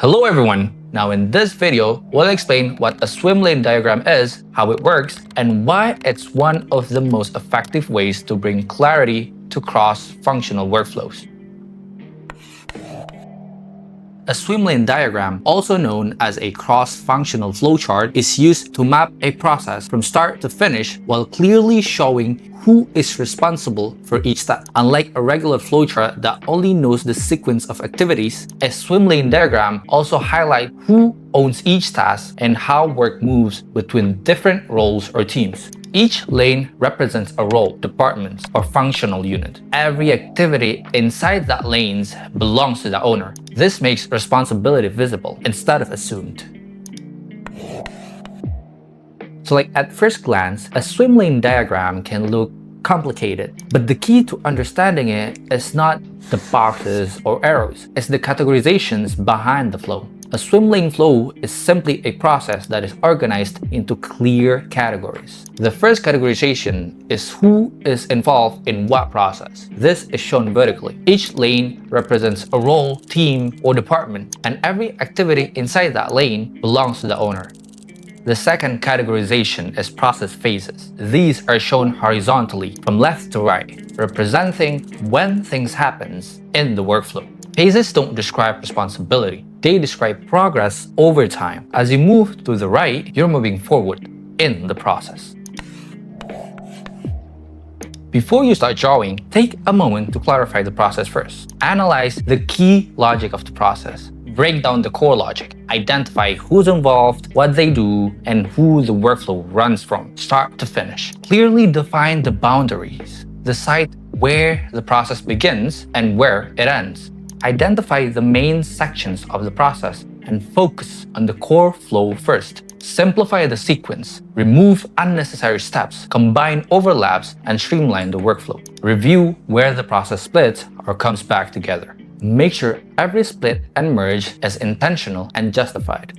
Hello everyone! Now in this video, we'll explain what a swim lane diagram is, how it works, and why it's one of the most effective ways to bring clarity to cross-functional workflows. A swim lane diagram, also known as a cross-functional flowchart, is used to map a process from start to finish while clearly showing who is responsible for each step. Unlike a regular flowchart that only knows the sequence of activities, a swim lane diagram also highlights who owns each task and how work moves between different roles or teams. Each lane represents a role, department, or functional unit. Every activity inside that lane belongs to the owner. This makes responsibility visible instead of assumed. So at first glance, a swim lane diagram can look complicated, but the key to understanding it is not the boxes or arrows, it's the categorizations behind the flow. A swim lane flow is simply a process that is organized into clear categories. The first categorization is who is involved in what process. This is shown vertically. Each lane represents a role, team, or department, and every activity inside that lane belongs to the owner. The second categorization is process phases. These are shown horizontally from left to right, representing when things happen in the workflow. Phases don't describe responsibility. They describe progress over time. As you move to the right, you're moving forward in the process. Before you start drawing, take a moment to clarify the process first. Analyze the key logic of the process. Break down the core logic. Identify who's involved, what they do, and who the workflow runs from, start to finish. Clearly define the boundaries. Decide where the process begins and where it ends. Identify the main sections of the process and focus on the core flow first. Simplify the sequence, remove unnecessary steps, combine overlaps, and streamline the workflow. Review where the process splits or comes back together. Make sure every split and merge is intentional and justified.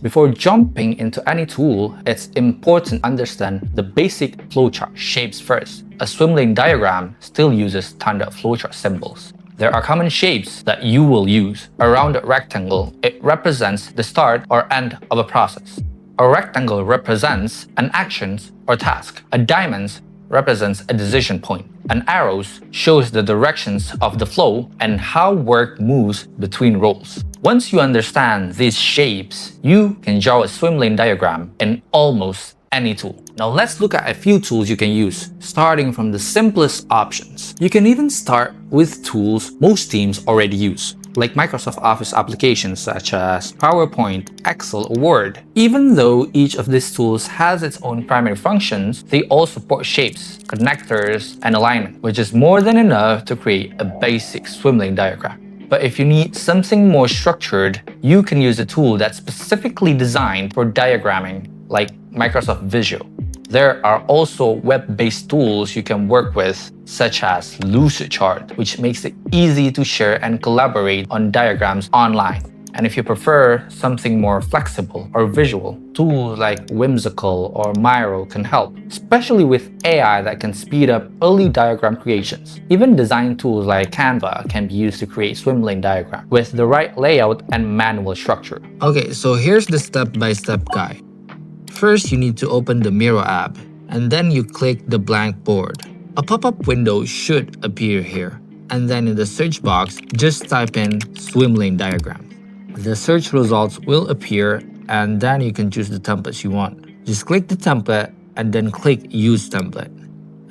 Before jumping into any tool, it's important to understand the basic flowchart shapes first. A swim lane diagram still uses standard flowchart symbols. There are common shapes that you will use. A rounded rectangle, it represents the start or end of a process. A rectangle represents an action or task. A diamond represents a decision point. An arrow shows the directions of the flow and how work moves between roles. Once you understand these shapes, you can draw a swim lane diagram in almost any tool. Now let's look at a few tools you can use, starting from the simplest options. You can even start with tools most teams already use, like Microsoft Office applications such as PowerPoint, Excel, or Word. Even though each of these tools has its own primary functions, they all support shapes, connectors, and alignment, which is more than enough to create a basic swim lane diagram. But if you need something more structured, you can use a tool that's specifically designed for diagramming, like Microsoft Visio. There are also web-based tools you can work with, such as Lucidchart, which makes it easy to share and collaborate on diagrams online. And if you prefer something more flexible or visual, tools like Whimsical or Miro can help, especially with AI that can speed up early diagram creations. Even design tools like Canva can be used to create swim lane diagrams with the right layout and manual structure. Okay, so here's the step-by-step guide. First, you need to open the Miro app, and then you click the blank board. A pop-up window should appear here, and then in the search box, just type in swim lane diagram. The search results will appear, and then you can choose the templates you want. Just click the template and then click Use Template.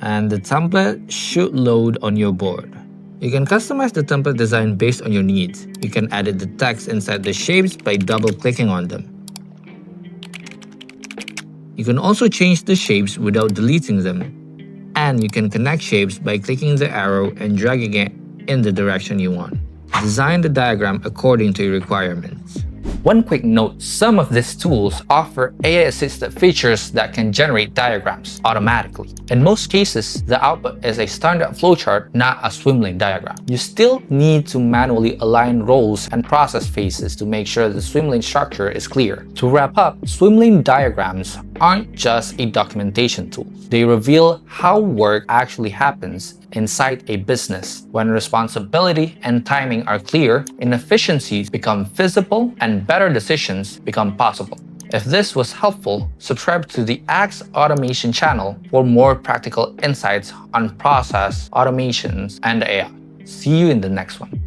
And the template should load on your board. You can customize the template design based on your needs. You can edit the text inside the shapes by double-clicking on them. You can also change the shapes without deleting them. And you can connect shapes by clicking the arrow and dragging it in the direction you want. Design the diagram according to your requirements. One quick note, some of these tools offer AI-assisted features that can generate diagrams automatically. In most cases, the output is a standard flowchart, not a swim lane diagram. You still need to manually align roles and process phases to make sure the swim lane structure is clear. To wrap up, swim lane diagrams aren't just a documentation tool. They reveal how work actually happens inside a business. When responsibility and timing are clear, inefficiencies become visible and better decisions become possible. If this was helpful, subscribe to the Axe Automation channel for more practical insights on process, automations, and AI. See you in the next one.